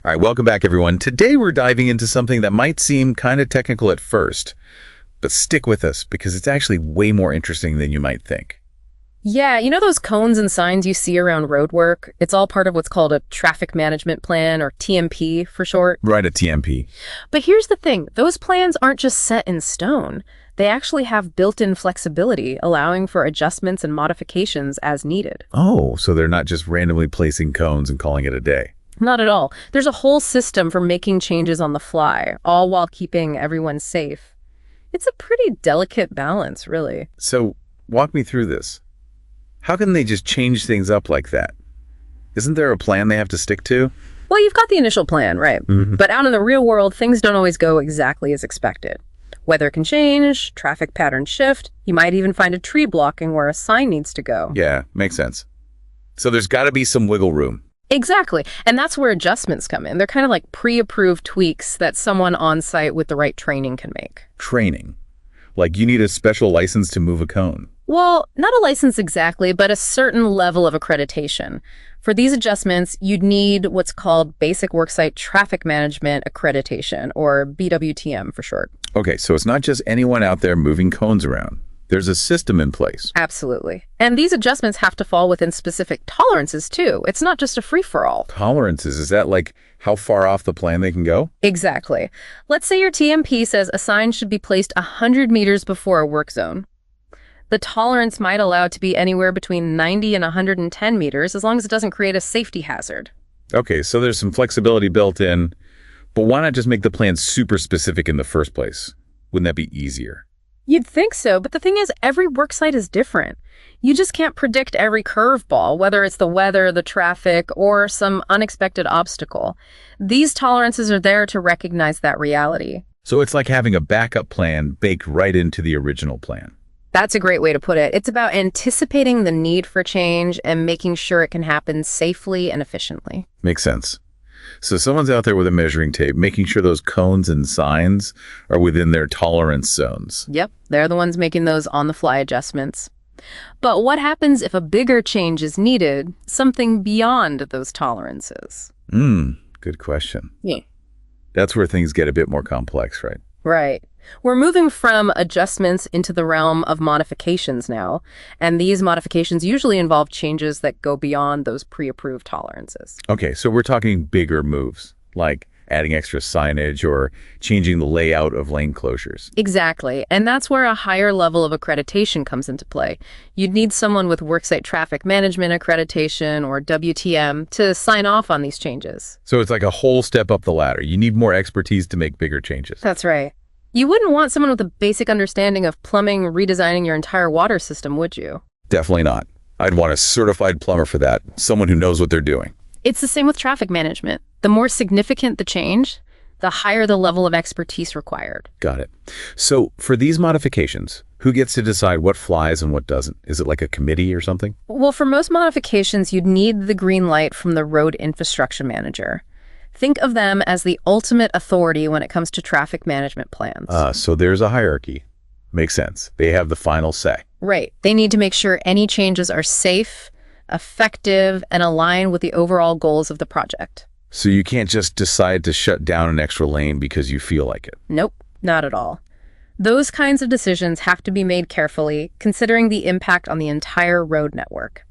All right, welcome back, everyone. Today we're diving into something that might seem kind of technical at first, but stick with us because it's actually way more interesting than you might think. Yeah, you know those cones and signs you see around roadwork? It's all part of what's called a traffic management plan, or TMP for short. Right, a TMP. But here's the thing, those plans aren't just set in stone. They actually have built-in flexibility, allowing for adjustments and modifications as needed. Oh, so they're not just randomly placing cones and calling it a day. Not at all. There's a whole system for making changes on the fly, all while keeping everyone safe. It's a pretty delicate balance, really. So walk me through this. How can they just change things up like that? Isn't there a plan they have to stick to? Well, you've got the initial plan, right? But out in the real world, things don't always go exactly as expected. Weather can change, traffic patterns shift. You might even find a tree blocking where a sign needs to go. Yeah, makes sense. So there's got to be some wiggle room. Exactly. And that's where adjustments come in. They're kind of like pre-approved tweaks that someone on site with the right training can make. Training. Like you need a special license to move a cone. Well, not a license exactly, but a certain level of accreditation. For these adjustments, you'd need what's called Basic Worksite Traffic Management Accreditation, or BWTM for short. Okay, so it's not just anyone out there moving cones around. There's a system in place. Absolutely. And these adjustments have to fall within specific tolerances, too. It's not just a free-for-all. Tolerances, is that like how far off the plan they can go? Exactly. Let's say your TMP says a sign should be placed 100 meters before a work zone. The tolerance might allow it to be anywhere between 90 and 110 meters, as long as it doesn't create a safety hazard. Okay, so there's some flexibility built in, but why not just make the plan super specific in the first place? Wouldn't that be easier? You'd think so, but the thing is, every worksite is different. You just can't predict every curveball, whether it's the weather, the traffic, or some unexpected obstacle. These tolerances are there to recognize that reality. So it's like having a backup plan baked right into the original plan. That's a great way to put it. It's about anticipating the need for change and making sure it can happen safely and efficiently. Makes sense. So someone's out there with a measuring tape, making sure those cones and signs are within their tolerance zones. Yep, they're the ones making those on-the-fly adjustments. But what happens if a bigger change is needed, something beyond those tolerances? Good question. Yeah. That's where things get a bit more complex, right? Right. We're moving from adjustments into the realm of modifications now, and these modifications usually involve changes that go beyond those pre-approved tolerances. Okay, so we're talking bigger moves, like adding extra signage or changing the layout of lane closures. Exactly, and that's where a higher level of accreditation comes into play. You'd need someone with Worksite Traffic Management Accreditation, or WTM, to sign off on these changes. So it's like a whole step up the ladder. You need more expertise to make bigger changes. That's right. You wouldn't want someone with a basic understanding of plumbing redesigning your entire water system, would you? Definitely not. I'd want a certified plumber for that, someone who knows what they're doing. It's the same with traffic management. The more significant the change, the higher the level of expertise required. Got it. So for these modifications, who gets to decide what flies and what doesn't? Is it like a committee or something? Well, for most modifications, you'd need the green light from the road infrastructure manager. Think of them as the ultimate authority when it comes to traffic management plans. So there's a hierarchy. Makes sense. They have the final say. Right. They need to make sure any changes are safe, effective, and align with the overall goals of the project. So you can't just decide to shut down an extra lane because you feel like it. Nope, not at all. Those kinds of decisions have to be made carefully, considering the impact on the entire road network.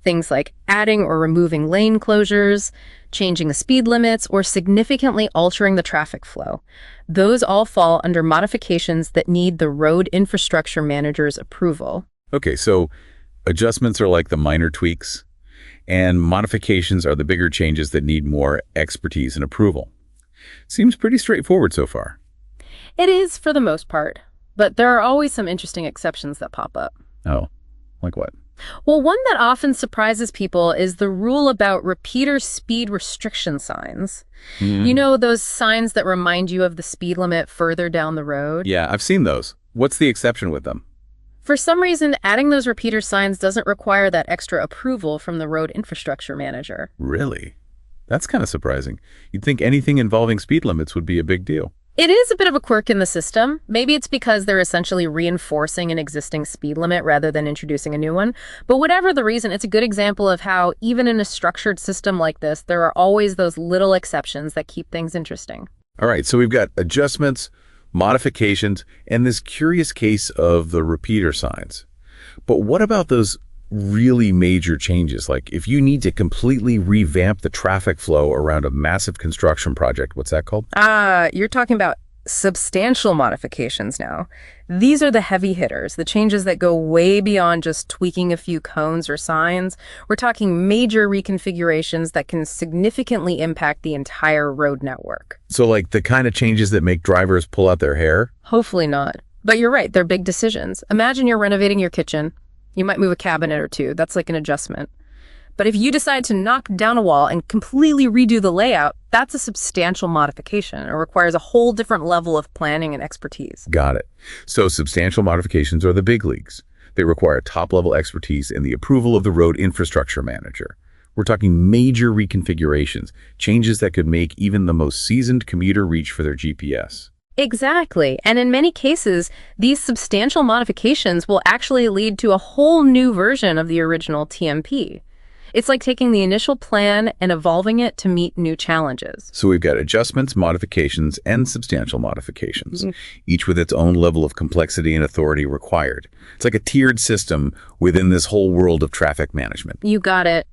Things like adding or removing lane closures, changing the speed limits, or significantly altering the traffic flow. Those all fall under modifications that need the road infrastructure manager's approval. Okay, so adjustments are like the minor tweaks, and modifications are the bigger changes that need more expertise and approval. Seems pretty straightforward so far. It is for the most part, but there are always some interesting exceptions that pop up. Oh, like what? Well, one that often surprises people is the rule about repeater speed restriction signs. You know, those signs that remind you of the speed limit further down the road? Yeah, I've seen those. What's the exception with them? For some reason, adding those repeater signs doesn't require that extra approval from the road infrastructure manager. Really? That's kind of surprising. You'd think anything involving speed limits would be a big deal. It is a bit of a quirk in the system. Maybe it's because they're essentially reinforcing an existing speed limit rather than introducing a new one. But whatever the reason, it's a good example of how, even in a structured system like this, there are always those little exceptions that keep things interesting. All right, so we've got adjustments, modifications, and this curious case of the repeater signs. But what about those really major changes? Like if you need to completely revamp the traffic flow around a massive construction project, what's that called? You're talking about substantial modifications now. These are the heavy hitters, the changes that go way beyond just tweaking a few cones or signs. We're talking major reconfigurations that can significantly impact the entire road network. So like the kind of changes that make drivers pull out their hair? Hopefully not. But you're right, they're big decisions. Imagine you're renovating your kitchen. You might move a cabinet or two. That's like an adjustment. But if you decide to knock down a wall and completely redo the layout, that's a substantial modification. It requires a whole different level of planning and expertise. Got it. So substantial modifications are the big leagues. They require top-level expertise and the approval of the road infrastructure manager. We're talking major reconfigurations, changes that could make even the most seasoned commuter reach for their GPS. Exactly. And in many cases, these substantial modifications will actually lead to a whole new version of the original TMP. It's like taking the initial plan and evolving it to meet new challenges. So we've got adjustments, modifications, and substantial modifications, each with its own level of complexity and authority required. It's like a tiered system within this whole world of traffic management. You got it.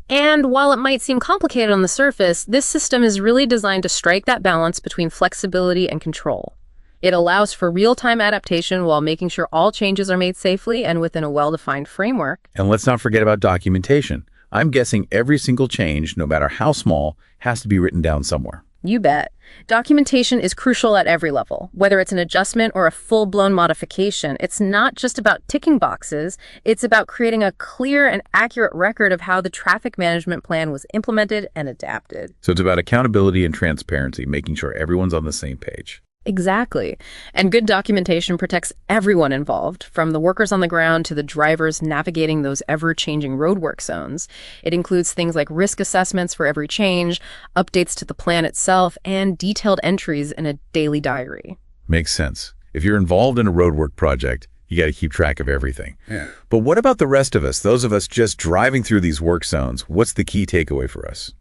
And while it might seem complicated on the surface, this system is really designed to strike that balance between flexibility and control. It allows for real-time adaptation while making sure all changes are made safely and within a well-defined framework. And let's not forget about documentation. I'm guessing every single change, no matter how small, has to be written down somewhere. You bet. Documentation is crucial at every level. Whether it's an adjustment or a full-blown modification, it's not just about ticking boxes, it's about creating a clear and accurate record of how the traffic management plan was implemented and adapted. So it's about accountability and transparency, making sure everyone's on the same page. Exactly. And good documentation protects everyone involved, from the workers on the ground to the drivers navigating those ever-changing roadwork zones. It includes things like risk assessments for every change, updates to the plan itself, and detailed entries in a daily diary. Makes sense. If you're involved in a roadwork project, you got to keep track of everything. Yeah. But what about the rest of us, those of us just driving through these work zones? What's the key takeaway for us?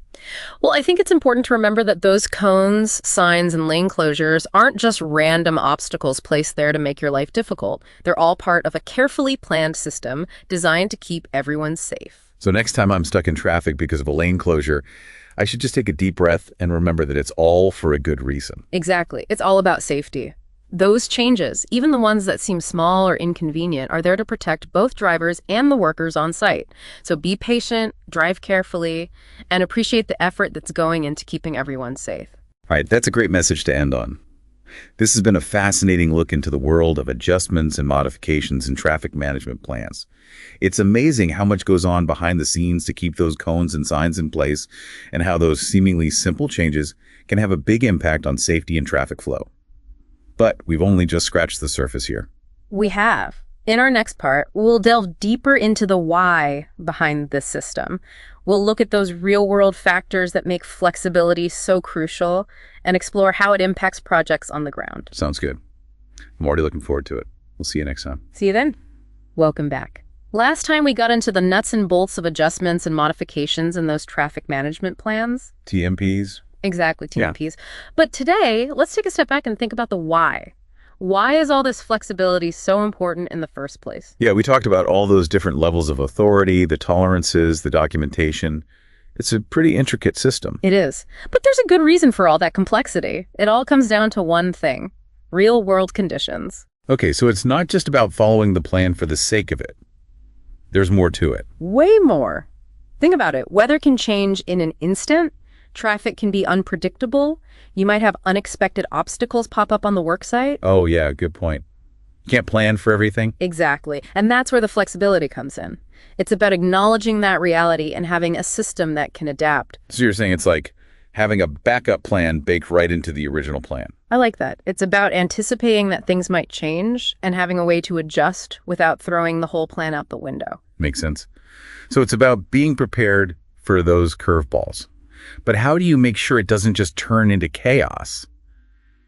Well, I think it's important to remember that those cones, signs, and lane closures aren't just random obstacles placed there to make your life difficult. They're all part of a carefully planned system designed to keep everyone safe. So next time I'm stuck in traffic because of a lane closure, I should just take a deep breath and remember that it's all for a good reason. Exactly. It's all about safety. Those changes, even the ones that seem small or inconvenient, are there to protect both drivers and the workers on site. So be patient, drive carefully, and appreciate the effort that's going into keeping everyone safe. All right, that's a great message to end on. This has been a fascinating look into the world of adjustments and modifications in traffic management plans. It's amazing how much goes on behind the scenes to keep those cones and signs in place, and how those seemingly simple changes can have a big impact on safety and traffic flow. But we've only just scratched the surface here. We have. In our next part, we'll delve deeper into the why behind this system. We'll look at those real-world factors that make flexibility so crucial and explore how it impacts projects on the ground. Sounds good. I'm already looking forward to it. We'll see you next time. See you then. Welcome back. Last time we got into the nuts and bolts of adjustments and modifications in those traffic management plans. TMPs. Exactly, TMPs. Yeah. But today, let's take a step back and think about the why. Why is all this flexibility so important in the first place? Yeah, we talked about all those different levels of authority, the tolerances, the documentation. It's a pretty intricate system. It is. But there's a good reason for all that complexity. It all comes down to one thing: real-world conditions. Okay, so it's not just about following the plan for the sake of it. There's more to it. Way more. Think about it. Weather can change in an instant. Traffic can be unpredictable. You might have unexpected obstacles pop up on the work site. Oh, yeah, good point. You can't plan for everything. Exactly. And that's where the flexibility comes in. It's about acknowledging that reality and having a system that can adapt. So you're saying it's like having a backup plan baked right into the original plan. I like that. It's about anticipating that things might change and having a way to adjust without throwing the whole plan out the window. Makes sense. So it's about being prepared for those curveballs. But how do you make sure it doesn't just turn into chaos?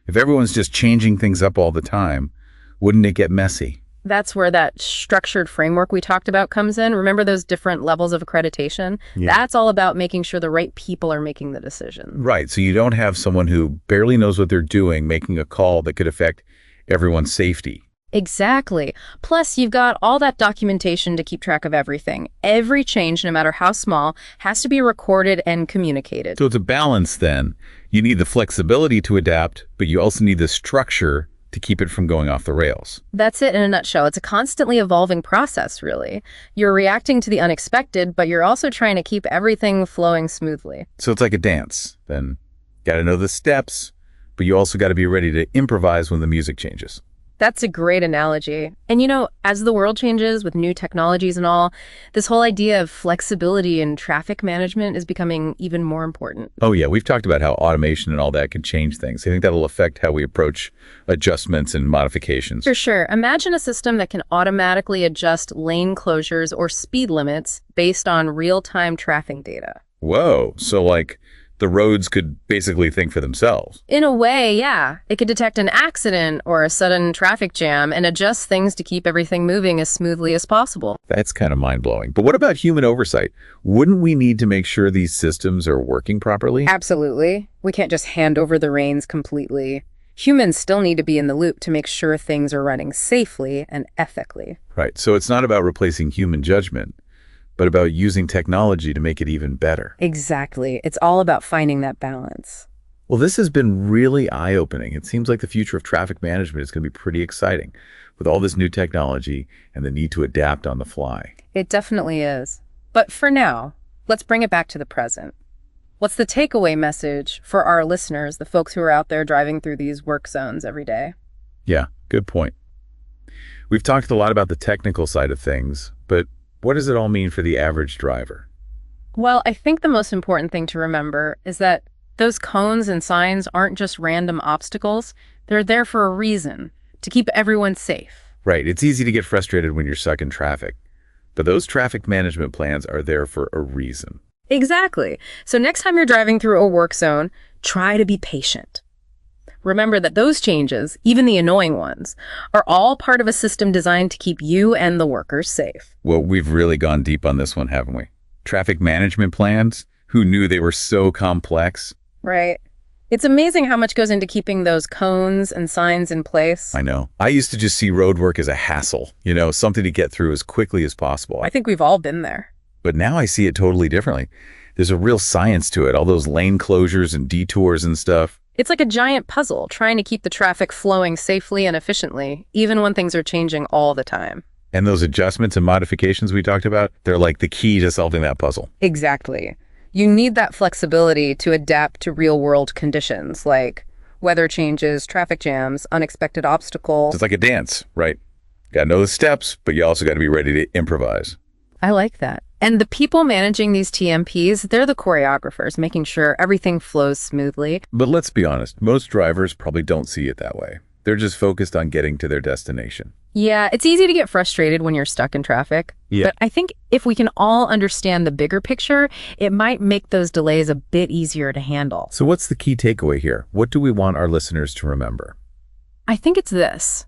If everyone's just changing things up all the time, wouldn't it get messy? That's where that structured framework we talked about comes in. Remember those different levels of accreditation? Yeah. That's all about making sure the right people are making the decision. Right, so you don't have someone who barely knows what they're doing making a call that could affect everyone's safety. Exactly. Plus, you've got all that documentation to keep track of everything. Every change, no matter how small, has to be recorded and communicated. So it's a balance then. You need the flexibility to adapt, but you also need the structure to keep it from going off the rails. That's it in a nutshell. It's a constantly evolving process, really. You're reacting to the unexpected, but you're also trying to keep everything flowing smoothly. So it's like a dance. Then got to know the steps, but you also got to be ready to improvise when the music changes. That's a great analogy. And as the world changes with new technologies and all, this whole idea of flexibility in traffic management is becoming even more important. Oh yeah, we've talked about how automation and all that can change things. I think that'll affect how we approach adjustments and modifications. For sure. Imagine a system that can automatically adjust lane closures or speed limits based on real-time traffic data. Whoa, so like the roads could basically think for themselves. In a way, yeah. It could detect an accident or a sudden traffic jam and adjust things to keep everything moving as smoothly as possible. That's kind of mind-blowing. But what about human oversight? Wouldn't we need to make sure these systems are working properly? Absolutely. We can't just hand over the reins completely. Humans still need to be in the loop to make sure things are running safely and ethically. Right, so it's not about replacing human judgment, but about using technology to make it even better. Exactly. It's all about finding that balance. Well, this has been really eye-opening. It seems like the future of traffic management is going to be pretty exciting with all this new technology and the need to adapt on the fly. It definitely is. But for now, let's bring it back to the present. What's the takeaway message for our listeners, the folks who are out there driving through these work zones every day? Yeah, good point. We've talked a lot about the technical side of things, but what does it all mean for the average driver? Well, I think the most important thing to remember is that those cones and signs aren't just random obstacles. They're there for a reason, to keep everyone safe. Right, it's easy to get frustrated when you're stuck in traffic, but those traffic management plans are there for a reason. Exactly. So next time you're driving through a work zone, try to be patient. Remember that those changes, even the annoying ones, are all part of a system designed to keep you and the workers safe. Well, we've really gone deep on this one, haven't we? Traffic management plans? Who knew they were so complex? Right. It's amazing how much goes into keeping those cones and signs in place. I know. I used to just see road work as a hassle, something to get through as quickly as possible. I think we've all been there. But now I see it totally differently. There's a real science to it, all those lane closures and detours and stuff. It's like a giant puzzle, trying to keep the traffic flowing safely and efficiently, even when things are changing all the time. And those adjustments and modifications we talked about, they're like the key to solving that puzzle. Exactly. You need that flexibility to adapt to real-world conditions, like weather changes, traffic jams, unexpected obstacles. It's like a dance, right? Got to know the steps, but you also got to be ready to improvise. I like that. And the people managing these TMPs, they're the choreographers, making sure everything flows smoothly. But let's be honest, most drivers probably don't see it that way. They're just focused on getting to their destination. Yeah, it's easy to get frustrated when you're stuck in traffic. Yeah. But I think if we can all understand the bigger picture, it might make those delays a bit easier to handle. So what's the key takeaway here? What do we want our listeners to remember? I think it's this.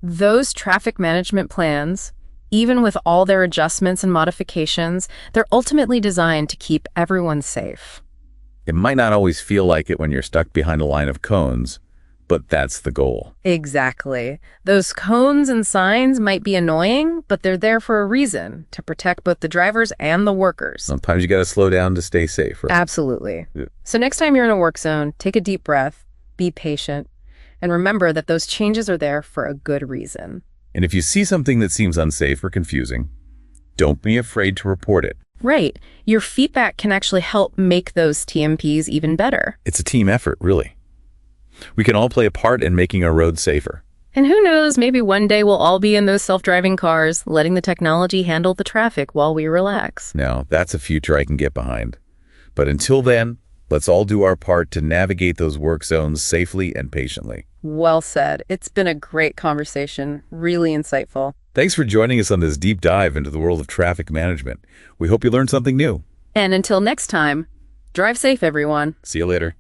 Those traffic management plans, even with all their adjustments and modifications, they're ultimately designed to keep everyone safe. It might not always feel like it when you're stuck behind a line of cones, but that's the goal. Exactly. Those cones and signs might be annoying, but they're there for a reason, to protect both the drivers and the workers. Sometimes you got to slow down to stay safe, right? Absolutely. Yeah. So next time you're in a work zone, take a deep breath, be patient, and remember that those changes are there for a good reason. And if you see something that seems unsafe or confusing, don't be afraid to report it. Right. Your feedback can actually help make those TMPs even better. It's a team effort, really. We can all play a part in making our roads safer. And who knows, maybe one day we'll all be in those self-driving cars, letting the technology handle the traffic while we relax. Now, that's a future I can get behind. But until then, let's all do our part to navigate those work zones safely and patiently. Well said. It's been a great conversation, really insightful. Thanks for joining us on this deep dive into the world of traffic management. We hope you learned something new. And until next time, drive safe, everyone. See you later.